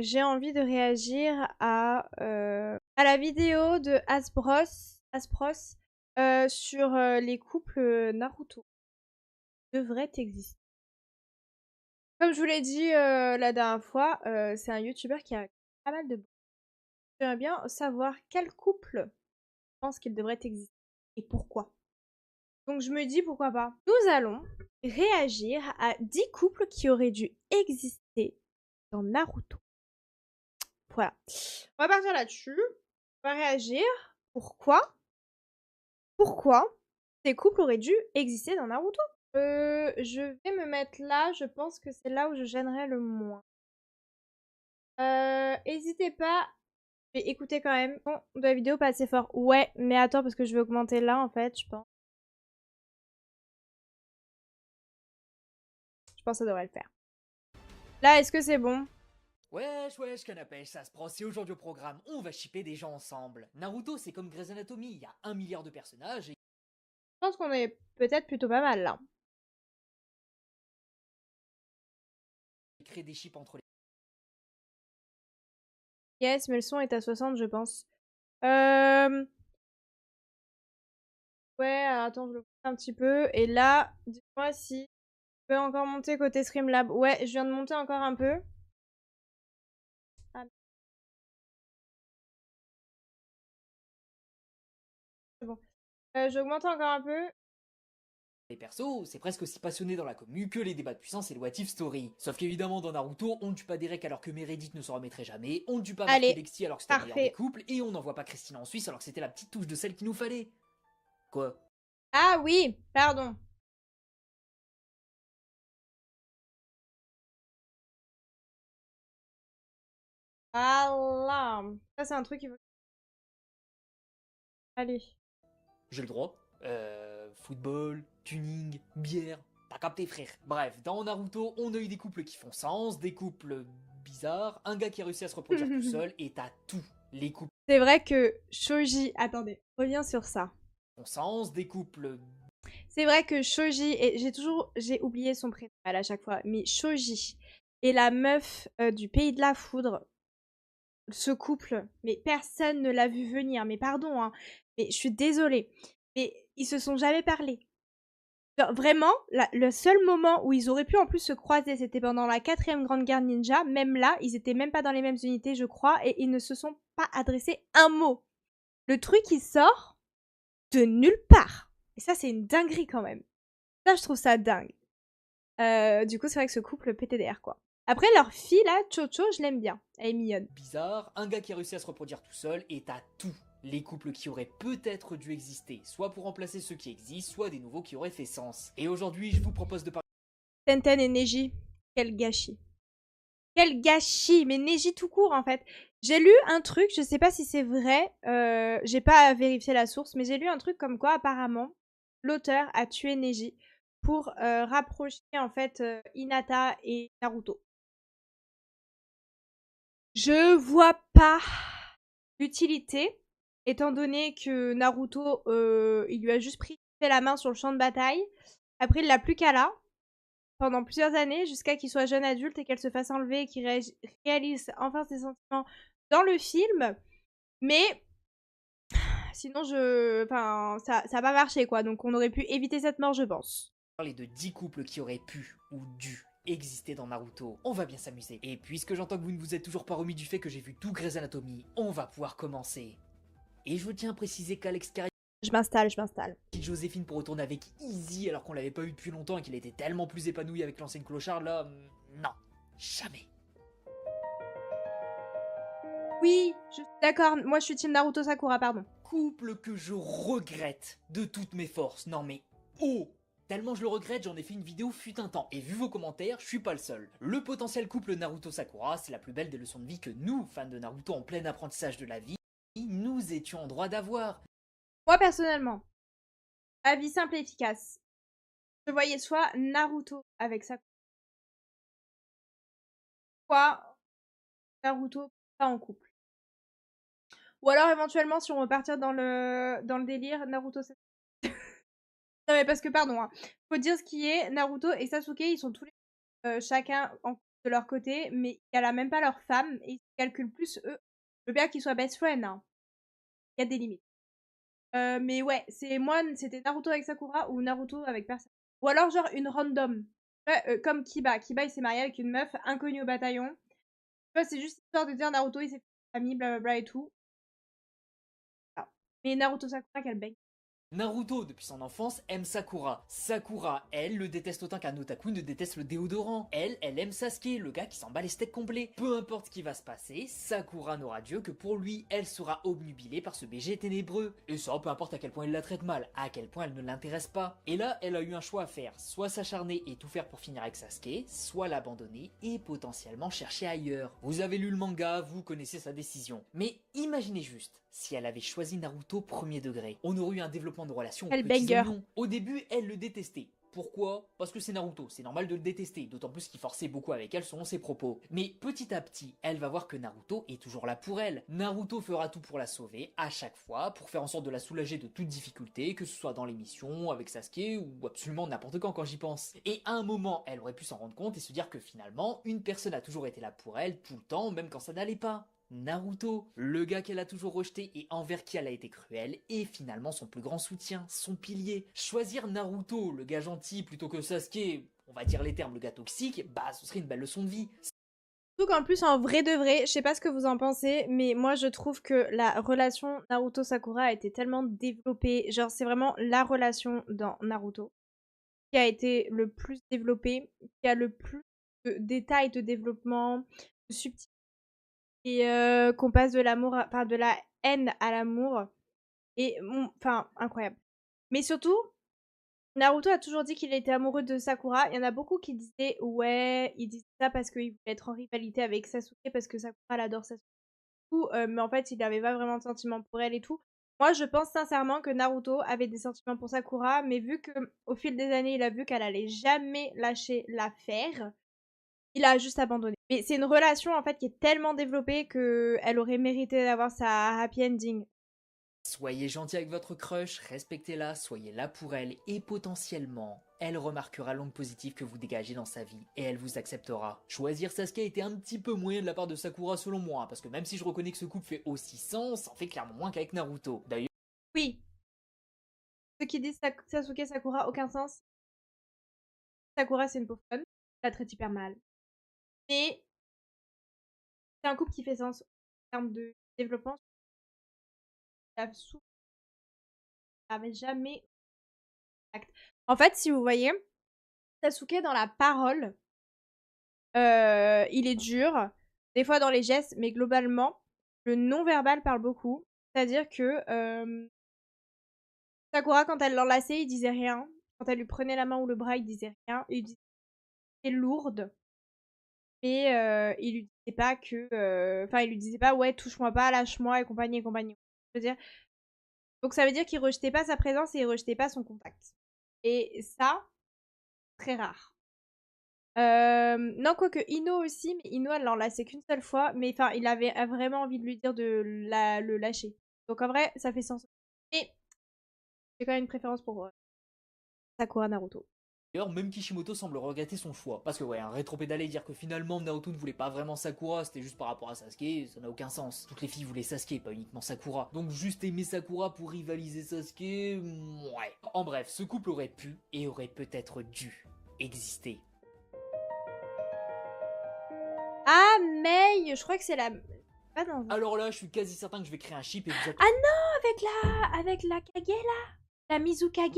j'ai envie de réagir à la vidéo de Aspros sur les couples Naruto devraient exister. Comme je vous l'ai dit la dernière fois, c'est un YouTuber qui a pas mal de... J'aimerais bien savoir quel couple pense qu'il devrait exister et pourquoi. Donc je me dis pourquoi pas. Nous allons réagir à 10 couples qui auraient dû exister dans Naruto. Voilà. On va partir là-dessus. On va réagir. Pourquoi ces couples auraient dû exister dans Naruto? Je vais me mettre là. Je pense que c'est là où je gênerais le moins. N'hésitez pas. Je vais écouter quand même. Bon, de la vidéo pas assez fort. Ouais, mais attends parce que je vais augmenter là en fait, je pense. Je pense que ça devrait le faire. Là, est-ce que c'est bon? Wesh, canapèche, ça se prend, c'est aujourd'hui au programme, on va shipper des gens ensemble. Naruto, c'est comme Grey's Anatomy, il y a 1 milliard de personnages et... Je pense qu'on est peut-être plutôt pas mal là. créer des chips entre les... Yes, mais le son est à 60, je pense. Ouais, alors attends, je le pousse un petit peu. Et là, dis-moi si je peux encore monter côté Streamlab. Ouais, je viens de monter encore un peu. Ah, c'est bon. J'augmente encore un peu. Les persos, c'est presque aussi passionné dans la commu que les débats de puissance et le What If Story. Sauf qu'évidemment, dans Naruto, on ne tue pas Derek alors que Meredith ne s'en remettrait jamais, on ne tue pas Mark et Allez, Lexi alors que c'était le meilleur des parfait. couples, et on n'envoie pas Christina en Suisse alors que c'était la petite touche de celle qu'il nous fallait. Quoi? Ah oui, pardon. Voilà. Ça, c'est un truc qu'il faut... Allez. J'ai le droit. Football, tuning, bière, t'as capté frère. Bref, dans Naruto, on a eu des couples qui font sens, des couples bizarres, un gars qui a réussi à se reproduire tout seul, et t'as tous les couples C'est vrai que Shoji... Attendez, reviens sur ça. qui font sens, des couples... C'est vrai que Shoji, et j'ai oublié son prénom à chaque fois, mais Shoji et la meuf du Pays de la Foudre, ce couple, mais personne ne l'a vu venir, mais pardon, hein, mais je suis désolée, mais ils se sont jamais parlé. Genre, vraiment, le seul moment où ils auraient pu en plus se croiser, c'était pendant la 4e Grande Guerre Ninja. Même là, ils étaient même pas dans les mêmes unités, je crois, et ils ne se sont pas adressés un mot. Le truc, il sort de nulle part. Et ça, c'est une dinguerie quand même. Ça, je trouve ça dingue. Du coup, c'est vrai que ce couple PTDR, quoi. Après, leur fille, là, Chocho, je l'aime bien. Elle est mignonne. bizarres, un gars qui a réussi à se reproduire tout seul, et t'as tous les couples qui auraient peut-être dû exister, soit pour remplacer ceux qui existent, soit des nouveaux qui auraient fait sens. Et aujourd'hui, je vous propose de parler... Tenten et Neji. Quel gâchis. Quel gâchis. Mais Neji tout court, en fait. J'ai lu un truc, je sais pas si c'est vrai, j'ai pas vérifié la source, mais j'ai lu un truc comme quoi, apparemment, l'auteur a tué Neji pour rapprocher, en fait, Hinata et Naruto. Je vois pas l'utilité, étant donné que Naruto, il lui a juste fait la main sur le champ de bataille. Après, il l'a plus qu'à là, pendant plusieurs années, jusqu'à qu'il soit jeune adulte et qu'elle se fasse enlever et qu'il réalise enfin ses sentiments dans le film. Mais sinon, enfin, ça a pas marché, quoi. Donc, on aurait pu éviter cette mort, je pense. de 10 couples qui auraient pu ou dû exister dans Naruto. On va bien s'amuser. Et puisque j'entends que vous ne vous êtes toujours pas remis du fait que j'ai vu tout Grey's Anatomy, on va pouvoir commencer. Et je tiens à préciser qu'Alex Carrier Je m'installe. Joséphine pour retourner avec Easy alors qu'on l'avait pas eu depuis longtemps et qu'il était tellement plus épanoui avec l'ancienne clochard là, non, jamais. Oui, je suis d'accord. Moi, je suis team Naruto Sakura, pardon. Couple que je regrette de toutes mes forces, non mais oh, tellement je le regrette, j'en ai fait une vidéo fut un temps, et vu vos commentaires, je suis pas le seul. Le potentiel couple Naruto-Sakura, c'est la plus belle des leçons de vie que nous, fans de Naruto en plein apprentissage de la vie, nous étions en droit d'avoir. Moi, personnellement, avis simple et efficace. Je voyais soit Naruto avec Sakura, soit Naruto pas en couple. Ou alors, éventuellement, si on veut partir dans le délire, Naruto Sasuke. Non, mais parce que, pardon, hein, faut dire ce qui est, Naruto et Sasuke, ils sont tous les chacun en couple de leur côté, mais ils câlent même pas leur femme et ils se calculent plus eux. Je veux bien qu'ils soient best friends, hein. Il y a des limites. Mais ouais, c'était Naruto avec Sakura ou Naruto avec personne. Ou alors genre une random. Ouais, comme Kiba. Kiba il s'est marié avec une meuf inconnue au bataillon. Tu vois, c'est juste histoire de dire Naruto il s'est fait une famille, blablabla et tout. Ah. Mais Naruto Sakura, quel bec. Naruto, depuis son enfance, aime Sakura. Sakura, elle, le déteste autant qu'un otaku ne déteste le déodorant. Elle aime Sasuke, le gars qui s'en bat les steaks complets. Peu importe ce qui va se passer, Sakura n'aura Dieu que pour lui, elle sera obnubilée par ce BG ténébreux. Et ça, peu importe à quel point il la traite mal, à quel point elle ne l'intéresse pas. Et là, elle a eu un choix à faire, soit s'acharner et tout faire pour finir avec Sasuke, soit l'abandonner et potentiellement chercher ailleurs. Vous avez lu le manga, vous connaissez sa décision. Mais imaginez juste, si elle avait choisi Naruto premier degré, on aurait eu un développement de relation aux Quel petits banger. oignons. Au début, elle le détestait. Pourquoi? Parce que c'est Naruto, c'est normal de le détester, d'autant plus qu'il forçait beaucoup avec elle selon ses propos. Mais petit à petit, elle va voir que Naruto est toujours là pour elle. Naruto fera tout pour la sauver, à chaque fois, pour faire en sorte de la soulager de toute difficulté, que ce soit dans l'émission, avec Sasuke, ou absolument n'importe quand j'y pense. Et à un moment, elle aurait pu s'en rendre compte et se dire que finalement, une personne a toujours été là pour elle, tout le temps, même quand ça n'allait pas. Naruto, le gars qu'elle a toujours rejeté et envers qui elle a été cruelle, est finalement son plus grand soutien, son pilier. Choisir Naruto, le gars gentil, plutôt que Sasuke, on va dire les termes, le gars toxique, bah ce serait une belle leçon de vie. Surtout qu'en plus, en vrai de vrai, je sais pas ce que vous en pensez, mais moi je trouve que la relation Naruto-Sakura a été tellement développée. Genre, c'est vraiment la relation dans Naruto qui a été le plus développée, qui a le plus de détails de développement, de subtilité, et qu'on passe de l'amour, enfin de la haine à l'amour. Et enfin, incroyable. Mais surtout, Naruto a toujours dit qu'il était amoureux de Sakura. Il y en a beaucoup qui disaient, ouais, il disait ça parce qu'il voulait être en rivalité avec Sasuke, parce que Sakura elle adore Sasuke. Mais en fait, il n'avait pas vraiment de sentiments pour elle et tout. Moi, je pense sincèrement que Naruto avait des sentiments pour Sakura, mais vu que au fil des années, il a vu qu'elle allait jamais lâcher l'affaire, il a juste abandonné. Mais c'est une relation en fait qui est tellement développée que elle aurait mérité d'avoir sa happy ending. Soyez gentil avec votre crush, respectez-la, soyez là pour elle et potentiellement, elle remarquera l'onde positive que vous dégagez dans sa vie et elle vous acceptera. Choisir Sasuke a été un petit peu moyen de la part de Sakura selon moi, parce que même si je reconnais que ce couple fait aussi sens, ça en fait clairement moins qu'avec Naruto. D'ailleurs, Oui, ceux qui disent Sasuke Sakura, aucun sens. Sakura, c'est une pauvre conne. Elle la traite hyper mal. Mais c'est un couple qui fait sens en termes de développement. La soupe n'avait jamais acte. En fait, si vous voyez, Sasuke dans la parole, il est dur, des fois dans les gestes, mais globalement, le non-verbal parle beaucoup. C'est-à-dire que Sakura, quand elle l'enlaçait, il disait rien. Quand elle lui prenait la main ou le bras, il disait rien. Il disait qu'elle était lourde. Mais il lui disait pas que. Enfin, il lui disait pas, ouais, touche-moi pas, lâche-moi et compagnie et compagnie. Je veux dire. Donc ça veut dire qu'il rejetait pas sa présence et il rejetait pas son contact. Et ça, très rare. Non, quoique Ino aussi, mais Ino, elle l'enlaçait qu'une seule fois. Mais enfin, il avait vraiment envie de lui dire de le lâcher. Donc en vrai, ça fait sens. Mais j'ai quand même une préférence pour Sakura Naruto. même Kishimoto semble regretter son choix. Parce que ouais, un rétropédalé dire que finalement Naruto ne voulait pas vraiment Sakura, c'était juste par rapport à Sasuke, ça n'a aucun sens. Toutes les filles voulaient Sasuke, pas uniquement Sakura. Donc juste aimer Sakura pour rivaliser Sasuke, ouais. En bref, ce couple aurait pu et aurait peut-être dû exister. Ah, Mei, je crois que c'est la. Pas dans. Alors là, je suis quasi certain que je vais créer un chip et vous êtes... Ah non, avec la Kage là, la Mizukage.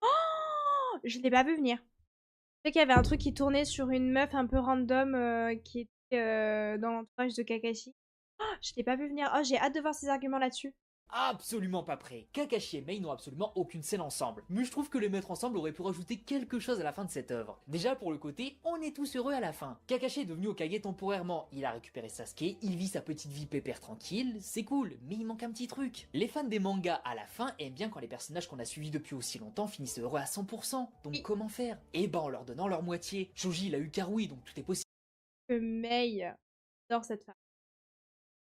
Oh, je l'ai pas vu venir. Je sais qu'il y avait un truc qui tournait sur une meuf un peu random qui était dans l'entourage de Kakashi. Oh, je l'ai pas vu venir. Oh, j'ai hâte de voir ses arguments là-dessus. absolument pas prêt. Kakashi et Mei n'ont absolument aucune scène ensemble. Mais je trouve que les mettre ensemble aurait pu rajouter quelque chose à la fin de cette œuvre. Déjà pour le côté, on est tous heureux à la fin. Kakashi est devenu Hokage temporairement, il a récupéré Sasuke, il vit sa petite vie pépère tranquille, c'est cool, mais il manque un petit truc. Les fans des mangas à la fin aiment bien quand les personnages qu'on a suivis depuis aussi longtemps finissent heureux à 100%. Donc comment faire? Eh ben en leur donnant leur moitié. Shoji il a eu Karui, donc tout est possible. Que Mei adore cette femme.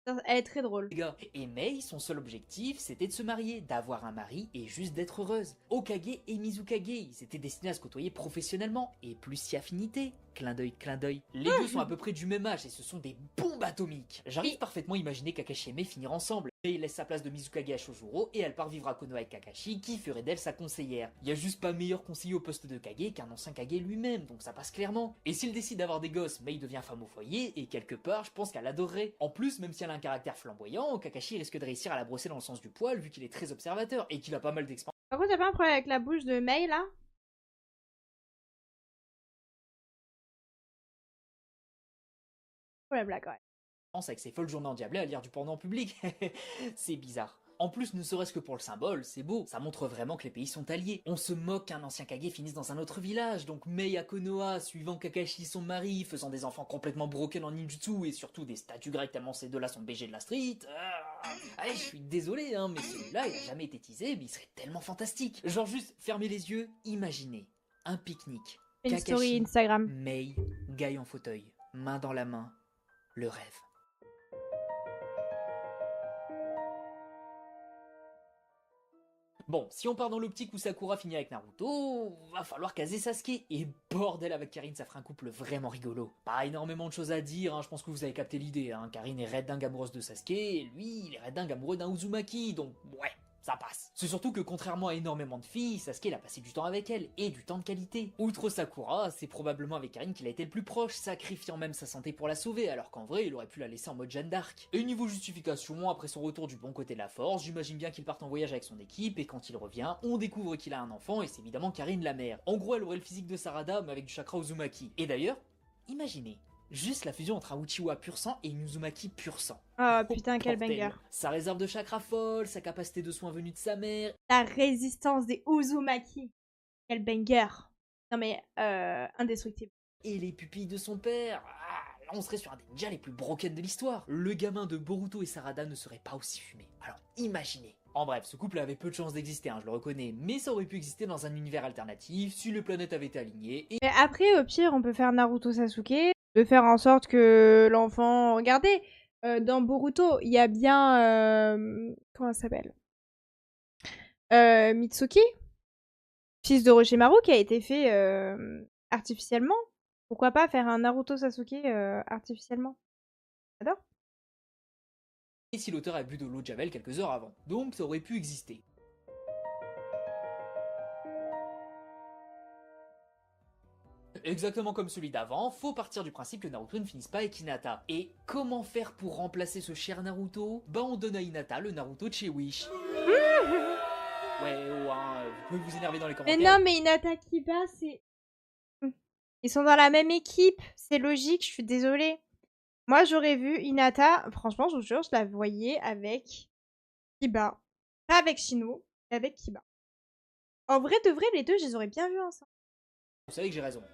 Elle est très drôle. Les gars. Et Mei, son seul objectif, c'était de se marier, d'avoir un mari et juste d'être heureuse. Okage et Mizukage, ils étaient destinés à se côtoyer professionnellement, et plus si affinité. Clin d'œil, clin d'œil. Les deux sont à peu près du même âge et ce sont des bombes atomiques. J'arrive parfaitement à imaginer Kakashi et Mei finir ensemble. Mei laisse sa place de Mizukage à Shojuro et elle part vivre à Konoha avec Kakashi qui ferait d'elle sa conseillère. Y a juste pas meilleur conseiller au poste de Kage qu'un ancien Kage lui-même, donc ça passe clairement. Et s'il décide d'avoir des gosses, Mei devient femme au foyer et quelque part, je pense qu'elle adorerait. En plus, même si elle a un caractère flamboyant, Kakashi risque de réussir à la brosser dans le sens du poil vu qu'il est très observateur et qu'il a pas mal d'expérience. Par contre, t'as pas un problème avec la bouche de Mei là? Problème là quand même. Avec ses folles journées endiablées à lire du porno en public. C'est bizarre. En plus, ne serait-ce que pour le symbole, c'est beau. Ça montre vraiment que les pays sont alliés. On se moque qu'un ancien Kage finisse dans un autre village, donc Mei à Konoha, suivant Kakashi son mari, faisant des enfants complètement broken en ninjutsu et surtout des statues grecques tellement ces deux-là sont BG de la street. Allez, je suis désolé, hein, mais celui-là, il a jamais été teasé, mais il serait tellement fantastique. Genre juste, fermez les yeux, imaginez. Un pique-nique. Une Kakashi, story Instagram. Mei, Guy en fauteuil, main dans la main. Le rêve. Bon, si on part dans l'optique où Sakura finit avec Naruto, va falloir caser Sasuke. Et bordel, avec Karine, ça ferait un couple vraiment rigolo. Pas énormément de choses à dire, hein, je pense que vous avez capté l'idée. Hein. Karine est red dingue amoureuse de Sasuke, et lui, il est red dingue amoureux d'un Uzumaki, donc ouais. Ça passe. C'est surtout que contrairement à énormément de filles, Sasuke il a passé du temps avec elle, et du temps de qualité. Outre Sakura, c'est probablement avec Karine qu'il a été le plus proche, sacrifiant même sa santé pour la sauver, alors qu'en vrai il aurait pu la laisser en mode Jeanne d'Arc. Et niveau justification, après son retour du bon côté de la force, j'imagine bien qu'il parte en voyage avec son équipe, et quand il revient, on découvre qu'il a un enfant, et c'est évidemment Karine la mère. En gros elle aurait le physique de Sarada, mais avec du chakra Uzumaki. Et d'ailleurs, imaginez. Juste la fusion entre un Uchiwa pur sang et une Uzumaki pur sang. Oh putain, quel Bordel. banger. Sa réserve de chakra folle, sa capacité de soins venue de sa mère. La résistance des Uzumaki. Quel banger. Non mais, indestructible. Et les pupilles de son père. Ah, là on serait sur un des ninjas les plus broken de l'histoire. Le gamin de Boruto et Sarada ne serait pas aussi fumé. Alors imaginez. En bref, ce couple avait peu de chances d'exister, hein, je le reconnais, mais ça aurait pu exister dans un univers alternatif si les planètes avaient été alignées et... Mais après, au pire, on peut faire Naruto Sasuke, de faire en sorte que l'enfant... Regardez, dans Boruto, il y a bien... comment ça s'appelle Mitsuki, fils de Orochimaru, qui a été fait artificiellement. Pourquoi pas faire un Naruto Sasuke artificiellement? J'adore. Et si l'auteur a bu de l'eau de Javel quelques heures avant. Donc ça aurait pu exister. Exactement comme celui d'avant, faut partir du principe que Naruto ne finisse pas avec Hinata. Et comment faire pour remplacer ce cher Naruto? Bah on donne à Hinata le Naruto de chez Wish. Ouais, oh, hein, vous pouvez vous énerver dans les commentaires. Mais non, mais Hinata Kiba, c'est... Ils sont dans la même équipe, c'est logique, je suis désolée. Moi, j'aurais vu Hinata, franchement, je vous jure, je la voyais avec Kiba. Pas avec Shino, mais avec Kiba. En vrai, de vrai, les deux, je les aurais bien vus ensemble. Vous savez que j'ai raison.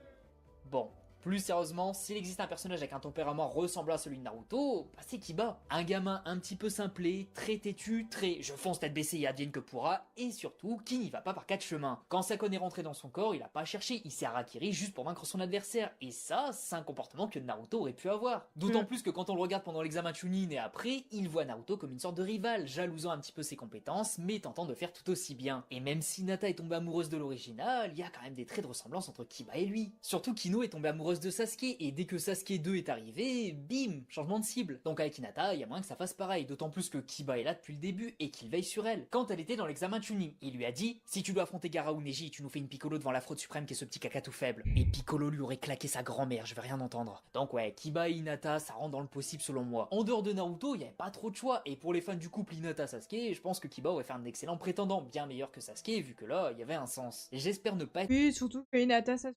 Bon, plus sérieusement, s'il existe un personnage avec un tempérament ressemblant à celui de Naruto, bah c'est Kiba. Un gamin un petit peu simplé, très têtu, très je fonce tête baissée et advienne que pourra, et surtout, qui n'y va pas par quatre chemins. Quand Sakon est rentré dans son corps, il a pas cherché, il s'est harakiri juste pour vaincre son adversaire, et ça, c'est un comportement que Naruto aurait pu avoir. D'autant plus que quand on le regarde pendant l'examen Chunin et après, il voit Naruto comme une sorte de rival, jalousant un petit peu ses compétences, mais tentant de faire tout aussi bien. Et même si Hinata est tombée amoureuse de l'original, il y a quand même des traits de ressemblance entre Kiba et lui. Surtout Kino est tombée amoureuse de Sasuke, et dès que Sasuke 2 est arrivé, bim, changement de cible. Donc avec Hinata, il y a moyen que ça fasse pareil, d'autant plus que Kiba est là depuis le début, et qu'il veille sur elle. Quand elle était dans l'examen Chunin, il lui a dit « Si tu dois affronter Gaara ou Neji, tu nous fais une Piccolo devant la fraude suprême qui est ce petit caca tout faible. » Et Piccolo lui aurait claqué sa grand-mère, je vais rien entendre. Donc ouais, Kiba et Hinata, ça rentre dans le possible selon moi. En dehors de Naruto, il y avait pas trop de choix, et pour les fans du couple Hinata-Sasuke, je pense que Kiba aurait fait un excellent prétendant, bien meilleur que Sasuke, vu que là, il y avait un sens. Et j'espère ne pas être... Oui, surtout que Hinata Sasuke,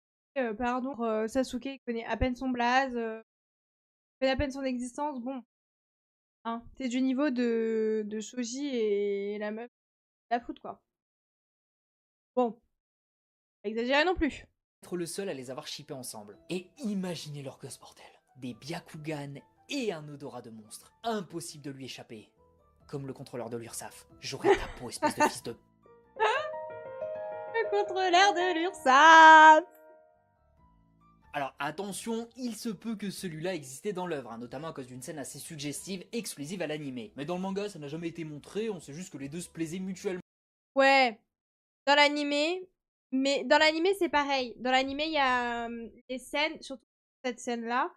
Sasuke il connaît à peine son blaze, connaît à peine son existence, bon. Hein, c'est du niveau de Shoji et la meuf, la foot quoi. Bon, pas exagéré non plus. être le seul à les avoir shippés ensemble. Et imaginez leur gosse bordel. Des Byakugan et un odorat de monstre. Impossible de lui échapper. Comme le contrôleur de l'URSAF. J'aurai ta peau, espèce de fils de... Le contrôleur de l'URSSAF. Alors attention, il se peut que celui-là existait dans l'œuvre, hein, notamment à cause d'une scène assez suggestive, exclusive à l'animé. Mais dans le manga, ça n'a jamais été montré, on sait juste que les deux se plaisaient mutuellement. Ouais, dans l'animé, mais dans l'animé c'est pareil. Dans l'animé, il y a les scènes, surtout cette scène-là,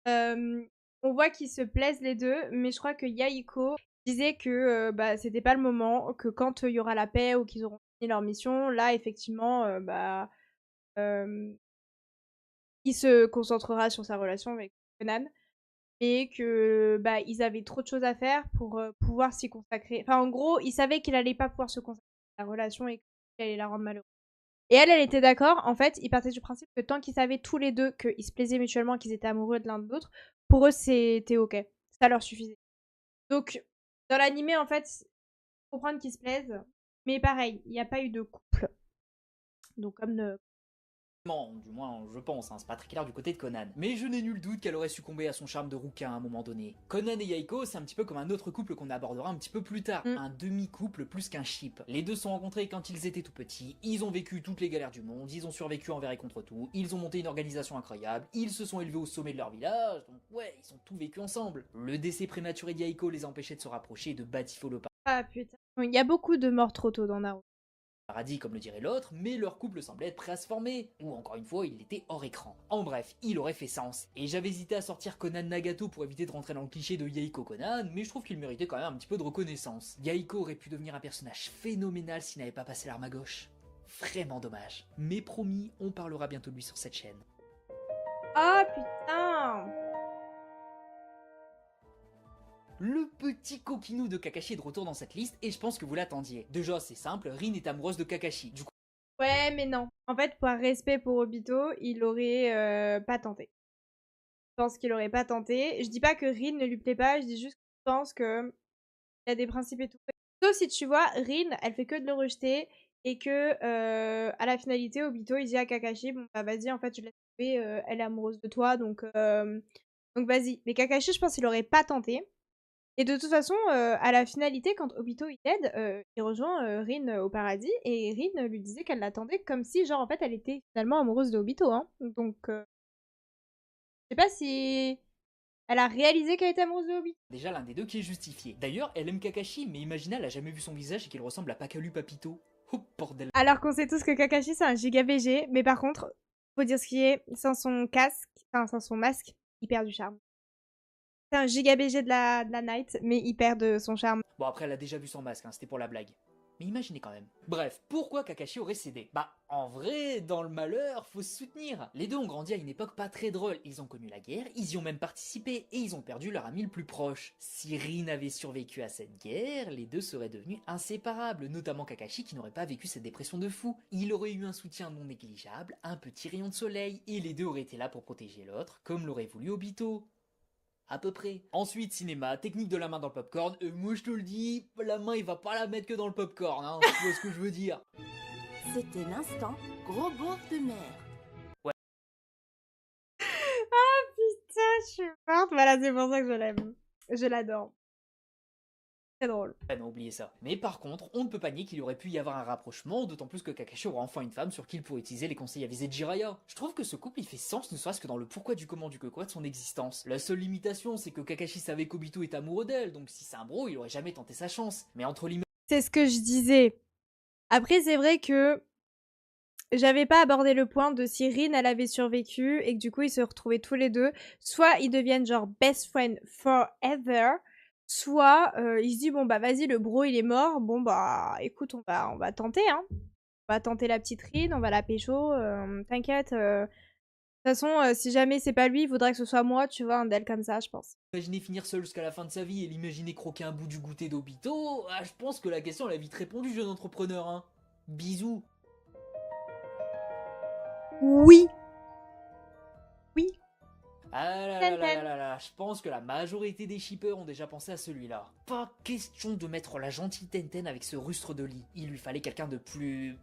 on voit qu'ils se plaisent les deux, mais je crois que Yaiko disait que bah, c'était pas le moment, que quand il y aura la paix ou qu'ils auront fini leur mission, là effectivement, il se concentrera sur sa relation avec Conan et que bah, ils avaient trop de choses à faire pour pouvoir s'y consacrer. Enfin, en gros, il savait qu'il allait pas pouvoir se consacrer à la relation et qu'il allait la rendre malheureuse. Et elle était d'accord. En fait, ils partaient du principe que tant qu'ils savaient tous les deux qu'ils se plaisaient mutuellement, qu'ils étaient amoureux de l'un de l'autre, pour eux, c'était ok. Ça leur suffisait. Donc, dans l'animé, en fait, comprendre qu'ils se plaisent. Mais pareil, il n'y a pas eu de couple. Donc, comme Du moins, je pense, hein, c'est pas très clair du côté de Conan. Mais je n'ai nul doute qu'elle aurait succombé à son charme de rouquin à un moment donné. Conan et Yaiko, c'est un petit peu comme un autre couple qu'on abordera un petit peu plus tard, un demi-couple plus qu'un ship. Les deux se sont rencontrés quand ils étaient tout petits, ils ont vécu toutes les galères du monde, ils ont survécu envers et contre tout, ils ont monté une organisation incroyable, ils se sont élevés au sommet de leur village, donc ouais, ils ont tout vécu ensemble. Le décès prématuré de Yaiko les a empêchés de se rapprocher et de battre le Ah putain. Il y a beaucoup de morts trop tôt dans Naruto. paradis comme le dirait l'autre, mais leur couple semblait être prêt à se former, ou encore une fois, il était hors écran. En bref, il aurait fait sens. Et j'avais hésité à sortir Conan Nagato pour éviter de rentrer dans le cliché de Yaiko Conan, mais je trouve qu'il méritait quand même un petit peu de reconnaissance. Yaiko aurait pu devenir un personnage phénoménal s'il n'avait pas passé l'arme à gauche. Vraiment dommage. Mais promis, on parlera bientôt de lui sur cette chaîne. Ah putain. Le petit coquinou de Kakashi est de retour dans cette liste et je pense que vous l'attendiez. Déjà, c'est simple, Rin est amoureuse de Kakashi. Du coup, Ouais, mais non. En fait, par respect pour Obito, il aurait pas tenté. Je pense qu'il aurait pas tenté. Je dis pas que Rin ne lui plaît pas, je dis juste que je pense que il a des principes et tout. Sauf si tu vois, Rin, elle fait que de le rejeter et que à la finalité, Obito il dit à Kakashi, bon bah vas-y, en fait, je laisse tomber, elle est amoureuse de toi, donc vas-y. Mais Kakashi, je pense qu'il aurait pas tenté. Et de toute façon, à la finalité, quand Obito il aide, il rejoint Rin au paradis et Rin lui disait qu'elle l'attendait comme si, genre, en fait, elle était finalement amoureuse de Obito, hein. Donc, je sais pas si elle a réalisé qu'elle était amoureuse de Obito. déjà l'un des deux qui est justifié. D'ailleurs, elle aime Kakashi, mais imagine elle a jamais vu son visage et qu'il ressemble à Pakalu Papito. Oh bordel. Alors qu'on sait tous que Kakashi c'est un giga BG, mais par contre, faut dire ce qui est, sans son casque, enfin sans son masque, il perd du charme. C'est un giga BG de la Night, mais il perd de son charme. Bon après elle a déjà vu son masque, hein, c'était pour la blague. Mais imaginez quand même. Bref, pourquoi Kakashi aurait cédé? Bah, en vrai, dans le malheur, faut se soutenir. Les deux ont grandi à une époque pas très drôle. Ils ont connu la guerre, ils y ont même participé, et ils ont perdu leur ami le plus proche. Si Rin avait survécu à cette guerre, les deux seraient devenus inséparables, notamment Kakashi qui n'aurait pas vécu cette dépression de fou. Il aurait eu un soutien non négligeable, un petit rayon de soleil, et les deux auraient été là pour protéger l'autre, comme l'aurait voulu Obito. À peu près. Ensuite, cinéma, technique de la main dans le popcorn. Moi je te le dis, la main il va pas la mettre que dans le popcorn, hein. Tu vois ce que je veux dire. C'était l'instant gros bourre de mer. Putain, je suis morte. Voilà, c'est pour ça que je l'aime. Je l'adore. C'est drôle. Ah non, oubliez ça. Mais par contre, on ne peut pas nier qu'il aurait pu y avoir un rapprochement, d'autant plus que Kakashi aura enfin une femme sur qui il pourrait utiliser les conseils avisés de Jiraiya. Je trouve que ce couple il fait sens, ne serait-ce que dans le pourquoi du comment du que quoi de son existence. La seule limitation, c'est que Kakashi savait qu'Obito est amoureux d'elle, donc si c'est un bro, il aurait jamais tenté sa chance. Mais entre l'image C'est ce que je disais. Après, c'est vrai que j'avais pas abordé le point de si Rin elle avait survécu et que du coup ils se retrouvaient tous les deux. Soit ils deviennent genre best friend forever, soit il se dit bon bah vas-y le bro il est mort, bon bah écoute on va tenter hein. On va tenter la petite Rin, on va la pécho, t'inquiète. De toute façon si jamais c'est pas lui, il voudrait que ce soit moi, tu vois, un del comme ça je pense. finir seul jusqu'à la fin de sa vie et l'imaginer croquer un bout du goûter d'Obito, je pense que la question elle a vite répondu, jeune entrepreneur, hein. Bisous. Oui. Oui. Ah là là là là là là, je pense que la majorité des shippers ont déjà pensé à celui-là. Pas question de mettre la gentille Tenten avec ce rustre de lit. Il lui fallait quelqu'un de plus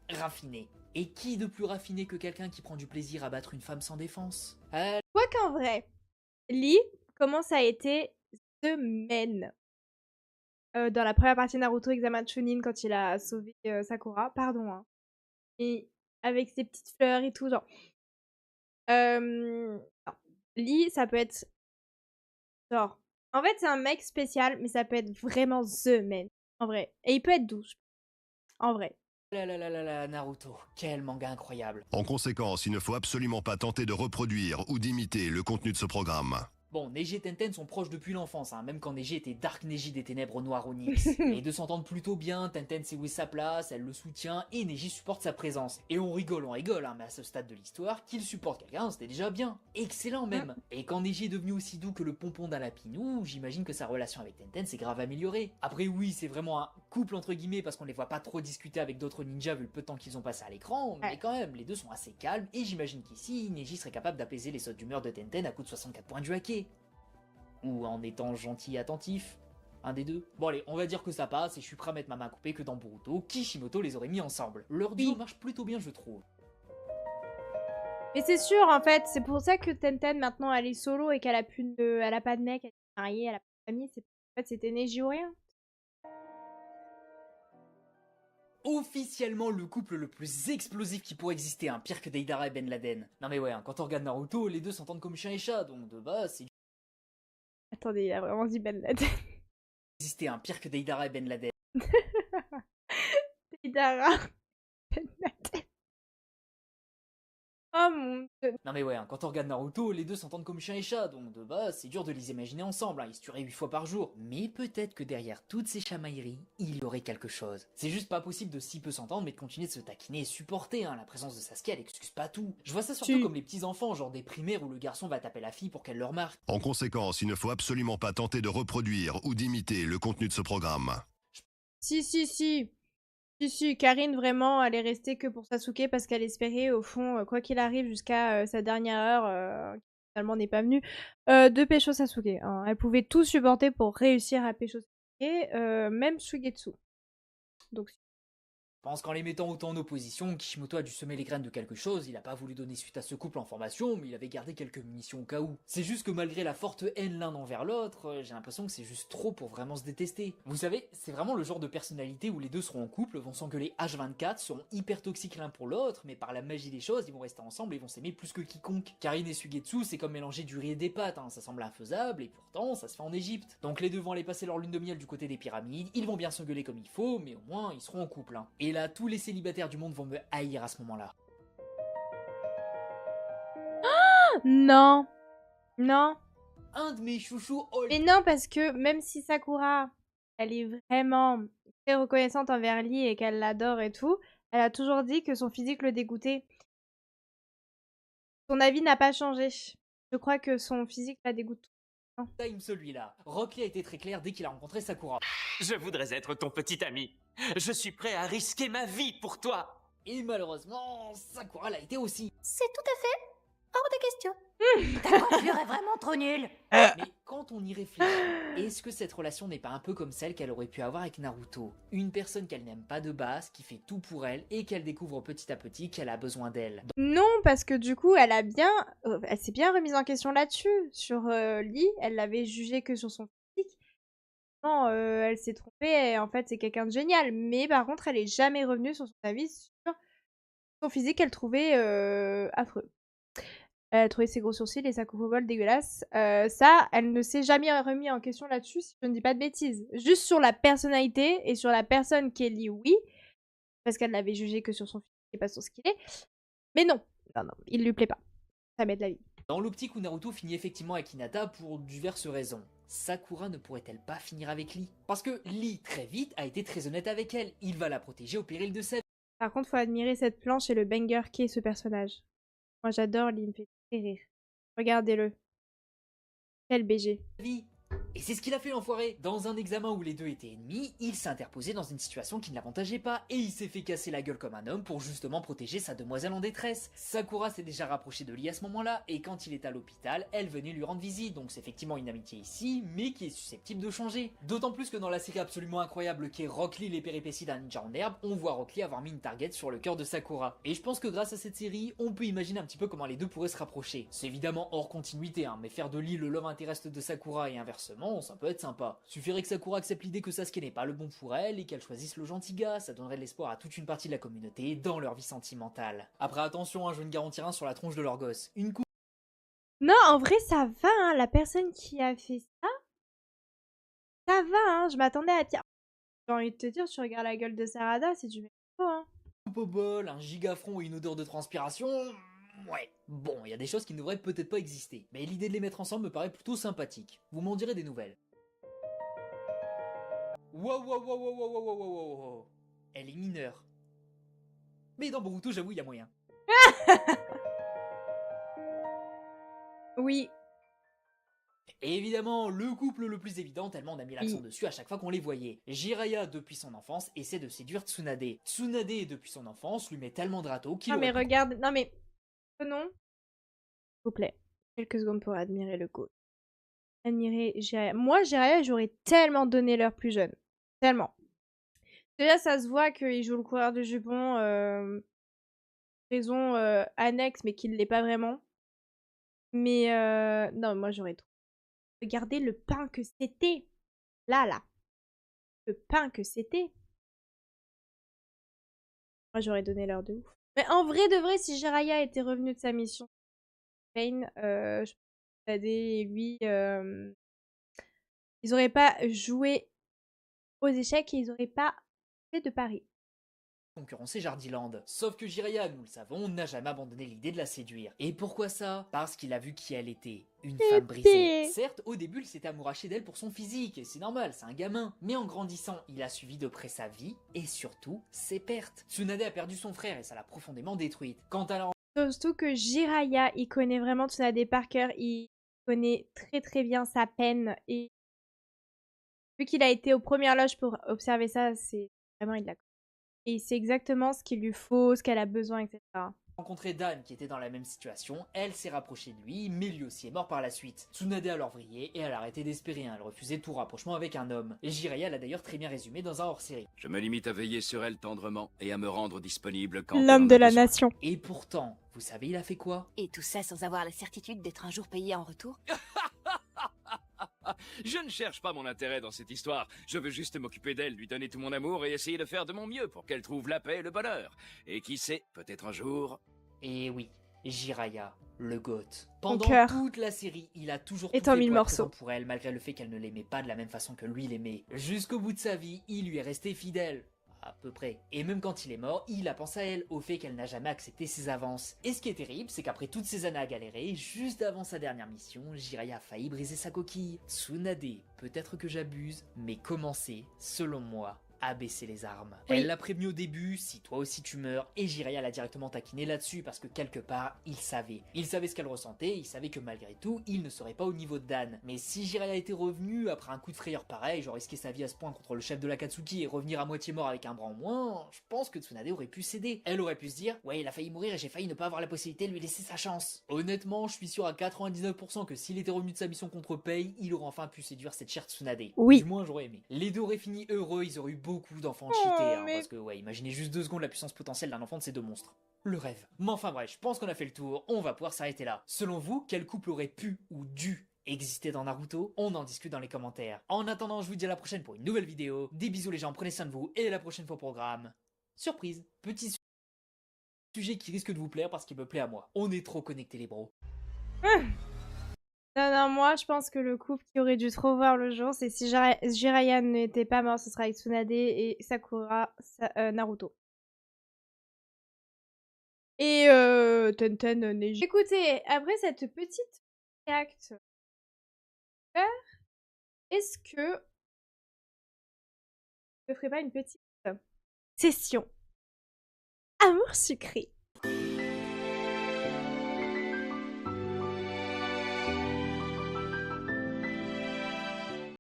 raffiné. Et qui de plus raffiné que quelqu'un qui prend du plaisir à battre une femme sans défense? Quoi qu'en vrai, Lee, comment ça a été semaine dans la première partie de Naruto Examen Chunin quand il a sauvé Sakura, pardon, hein. Et avec ses petites fleurs et tout, genre. Non. Lee, ça peut être genre. En fait, c'est un mec spécial, mais ça peut être vraiment the man. En vrai. Et il peut être doux. En vrai. Naruto, quel manga incroyable. En conséquence, il ne faut absolument pas tenter de reproduire ou d'imiter le contenu de ce programme. Bon, Neji et Tenten sont proches depuis l'enfance, hein, même quand Neji était Dark Neji des ténèbres noires Onyx. Les deux s'entendent plutôt bien, Tenten sait où est sa place, elle le soutient, et Neji supporte sa présence. Et on rigole, hein, mais à ce stade de l'histoire, qu'il supporte quelqu'un, c'était déjà bien. Excellent même. Et quand Neji est devenu aussi doux que le pompon d'un lapinou, j'imagine que sa relation avec Tenten s'est grave améliorée. Après oui, c'est vraiment un couple entre guillemets, parce qu'on les voit pas trop discuter avec d'autres ninjas vu le peu de temps qu'ils ont passé à l'écran, mais quand même, les deux sont assez calmes, et j'imagine qu'ici, Neji serait capable d'apaiser les sautes d'humeur de Tenten à coup de 64 points du hacké. Ou en étant gentil et attentif. Un des deux. Bon allez, on va dire que ça passe et je suis prêt à mettre ma main coupée que dans Boruto, Kishimoto les aurait mis ensemble. Leur duo marche plutôt bien je trouve. Mais c'est sûr en fait, c'est pour ça que Tenten maintenant elle est solo et qu'elle a plus de... elle a pas de mec, elle est mariée, elle a pas de famille, c'est en fait c'était Neji ou rien. Officiellement le couple le plus explosif qui pourrait exister, hein, pire que Deidara et Ben Laden. Non mais ouais, hein, quand on regarde Naruto, les deux s'entendent comme chien et chat, donc de base c'est Attendez, il a vraiment dit Ben Laden. exister, hein, pire que Deidara et Ben Laden. Deidara. Ben Laden. Oh mon dieu. Non mais ouais, hein, quand on regarde Naruto, les deux s'entendent comme chien et chat, donc de base, c'est dur de les imaginer ensemble, hein, ils se tueraient 8 fois par jour. Mais peut-être que derrière toutes ces chamailleries, il y aurait quelque chose. C'est juste pas possible de si peu s'entendre, mais de continuer de se taquiner et supporter, hein, la présence de Sasuke, elle excuse pas tout. Je vois ça surtout comme les petits enfants, genre des primaires où le garçon va taper la fille pour qu'elle le remarque. En conséquence, il ne faut absolument pas tenter de reproduire ou d'imiter le contenu de ce programme. Si, Karine, vraiment, elle est restée que pour Sasuke parce qu'elle espérait, au fond, quoi qu'il arrive jusqu'à sa dernière heure, qui finalement n'est pas venue, de pécho Sasuke. Hein. Elle pouvait tout supporter pour réussir à pécho Sasuke, même Suigetsu. Donc, Je pense qu'en les mettant autant en opposition, Kishimoto a dû semer les graines de quelque chose, il a pas voulu donner suite à ce couple en formation, mais il avait gardé quelques munitions au cas où. C'est juste que malgré la forte haine l'un envers l'autre, j'ai l'impression que c'est juste trop pour vraiment se détester. Vous savez, c'est vraiment le genre de personnalité où les deux seront en couple, vont s'engueuler H24, seront hyper toxiques l'un pour l'autre, mais par la magie des choses, ils vont rester ensemble et vont s'aimer plus que quiconque. Karine et Suigetsu, c'est comme mélanger du riz et des pâtes, hein, ça semble infaisable, et pourtant, ça se fait en Égypte. Donc les deux vont aller passer leur lune de miel du côté des pyramides, ils vont bien s'engueuler comme il faut, mais au moins, ils seront en couple. Hein. Et là, tous les célibataires du monde vont me haïr à ce moment-là. non. Non. Un de mes chouchous... Mais non, parce que même si Sakura, elle est vraiment très reconnaissante envers Lee et qu'elle l'adore et tout, elle a toujours dit que son physique le dégoûtait. Son avis n'a pas changé. Je crois que son physique la dégoûte. Time celui-là. Rock Lee a été très clair dès qu'il a rencontré Sakura. Je voudrais être ton petit ami. Je suis prêt à risquer ma vie pour toi. Et malheureusement, Sakura l'a été aussi. C'est tout à fait hors de question. Ta coiffure est vraiment trop nulle. Mais quand on y réfléchit, est-ce que cette relation n'est pas un peu comme celle qu'elle aurait pu avoir avec Naruto? Une personne qu'elle n'aime pas de base, qui fait tout pour elle, et qu'elle découvre petit à petit qu'elle a besoin d'elle. Non, parce que du coup, elle s'est bien remise en question là-dessus. Sur Lee, elle l'avait jugé que sur son physique. Non, elle s'est trompée, et en fait, c'est quelqu'un de génial. Mais par contre, elle est jamais revenue sur son avis sur son physique qu'elle trouvait affreux. Elle a trouvé ses gros sourcils et sa coupe au bol dégueulasse. Ça, elle ne s'est jamais remis en question là-dessus, si je ne dis pas de bêtises. Juste sur la personnalité et sur la personne Kelly, oui. Parce qu'elle l'avait jugé que sur son physique et pas sur ce qu'il est. Mais non, il lui plaît pas. Ça m'aide la vie. Dans l'optique où Naruto finit effectivement avec Hinata pour diverses raisons, Sakura ne pourrait-elle pas finir avec Lee? Parce que Lee, très vite, a été très honnête avec elle. Il va la protéger au péril de sa vie. Par contre, faut admirer cette planche et le banger qu'est ce personnage. Moi, j'adore Lee, il me fait très rire. Regardez-le. Quel BG. Et c'est ce qu'il a fait l'enfoiré. Dans un examen où les deux étaient ennemis, il s'est interposé dans une situation qui ne l'avantageait pas et il s'est fait casser la gueule comme un homme pour justement protéger sa demoiselle en détresse. Sakura s'est déjà rapprochée de Lee à ce moment-là et quand il est à l'hôpital, elle venait lui rendre visite, donc c'est effectivement une amitié ici, mais qui est susceptible de changer. D'autant plus que dans la série absolument incroyable qu'est Rock Lee les péripéties d'un ninja en herbe, on voit Rock Lee avoir mis une target sur le cœur de Sakura. Et je pense que grâce à cette série, on peut imaginer un petit peu comment les deux pourraient se rapprocher. C'est évidemment hors continuité, hein, mais faire de Lee le love interest de Sakura et inversement, Forcément, ça peut être sympa. Suffirait que Sakura accepte l'idée que Sasuke n'est pas le bon pour elle et qu'elle choisisse le gentil gars, ça donnerait de l'espoir à toute une partie de la communauté dans leur vie sentimentale. Après attention, hein, je vais ne garantir rien sur la tronche de leur gosse. Une coupe. Non, en vrai, ça va, hein. La personne qui a fait ça va, hein. Je m'attendais à pire. J'ai envie de te dire, tu regardes la gueule de Sarada, c'est du même niveau, hein. Au bol, un gigafront et une odeur de transpiration. Ouais, bon, il y a des choses qui ne devraient peut-être pas exister, mais l'idée de les mettre ensemble me paraît plutôt sympathique. Vous m'en direz des nouvelles. Wow. Elle est mineure. Mais dans Boruto, j'avoue, il y a moyen. Oui. Et évidemment, le couple le plus évident, tellement on a mis l'accent dessus à chaque fois qu'on les voyait. Jiraiya, depuis son enfance, essaie de séduire Tsunade. Tsunade, depuis son enfance, lui met tellement de râteaux qu'il Non, mais aurait pu- regarde. Non, mais. Non. S'il vous plaît. Quelques secondes pour admirer le goût. Admirer Jiraiya. Moi, Jiraiya, j'aurais tellement donné l'heure plus jeune. Tellement. Déjà, ça se voit qu'il joue le coureur de jupon. Raison annexe, mais qu'il ne l'est pas vraiment. Mais non, moi, j'aurais trop. Regardez le pain que c'était. Là. Le pain que c'était. Moi, j'aurais donné l'heure de ouf. Mais en vrai de vrai, si Jiraiya était revenu de sa mission Pain, je pense que Tade et lui, ils auraient pas joué aux échecs et ils auraient pas fait de pari. concurrencer Jardiland. Sauf que Jiraiya, nous le savons, n'a jamais abandonné l'idée de la séduire. Et pourquoi ça? Parce qu'il a vu qui elle était. Une femme brisée. Certes, au début, il s'était amouraché d'elle pour son physique, et c'est normal, c'est un gamin. Mais en grandissant, il a suivi de près sa vie, et surtout, ses pertes. Tsunade a perdu son frère, et ça l'a profondément détruite. Quant à la Surtout que Jiraiya, il connaît vraiment Tsunade par cœur, il connaît très très bien sa peine, et vu qu'il a été aux premières loges pour observer ça, c'est vraiment il l'a. Et c'est exactement ce qu'il lui faut, ce qu'elle a besoin, etc. rencontré Dan qui était dans la même situation, elle s'est rapprochée de lui, mais lui aussi est mort par la suite. Tsunade a alors vrillé et elle a arrêté d'espérer, elle refusait tout rapprochement avec un homme. Et Jiraiya l'a d'ailleurs très bien résumé dans un hors-série. Je me limite à veiller sur elle tendrement et à me rendre disponible quand L'homme de la nation. Et pourtant, vous savez il a fait quoi? Et tout ça sans avoir la certitude d'être un jour payé en retour? Je ne cherche pas mon intérêt dans cette histoire. Je veux juste m'occuper d'elle, lui donner tout mon amour et essayer de faire de mon mieux pour qu'elle trouve la paix et le bonheur. Et qui sait, peut-être un jour... Et oui, Jiraiya, le GOAT. Mon Pendant cœur toute la série, il a toujours est tout en fait mille pour être morceaux. présent pour elle, malgré le fait qu'elle ne l'aimait pas de la même façon que lui l'aimait. Jusqu'au bout de sa vie, il lui est resté fidèle. À peu près. Et même quand il est mort, il a pensé à elle, au fait qu'elle n'a jamais accepté ses avances. Et ce qui est terrible, c'est qu'après toutes ces années à galérer, juste avant sa dernière mission, Jiraiya a failli briser sa coquille. Tsunade, peut-être que j'abuse, mais commencer, selon moi, à baisser les armes. Oui. Elle l'a prévenu au début, si toi aussi tu meurs, et Jiraiya l'a directement taquiné là-dessus parce que quelque part, il savait. Il savait ce qu'elle ressentait, il savait que malgré tout, il ne serait pas au niveau de Dan. Mais si Jiraiya était revenu après un coup de frayeur pareil, genre risquer sa vie à ce point contre le chef de l'Akatsuki et revenir à moitié mort avec un bras en moins, je pense que Tsunade aurait pu céder. Elle aurait pu se dire, ouais il a failli mourir et j'ai failli ne pas avoir la possibilité de lui laisser sa chance. Honnêtement, je suis sûr à 99% que s'il était revenu de sa mission contre Pei, il aurait enfin pu séduire cette chère Tsunade. Oui. Du moins j'aurais aimé. Les deux auraient fini heureux, ils auraient eu beaucoup d'enfants cheatés, hein, mais- parce que ouais, imaginez juste 2 secondes la puissance potentielle d'un enfant de ces deux monstres. Le rêve. Mais enfin bref, je pense qu'on a fait le tour, on va pouvoir s'arrêter là. Selon vous, quel couple aurait pu ou dû exister dans Naruto? On en discute dans les commentaires. En attendant, je vous dis à la prochaine pour une nouvelle vidéo. Des bisous les gens, prenez soin de vous, et à la prochaine fois au programme. Surprise, petit sujet qui risque de vous plaire parce qu'il me plaît à moi. On est trop connectés les bros. Non, moi je pense que le couple qui aurait dû trop voir le jour, c'est si Jiraiya n'était pas mort, ce sera avec Tsunade et Sakura Naruto. Et Tenten Neji. Écoutez, après cette petite acte, est-ce que je ne ferai pas une petite session amour sucré?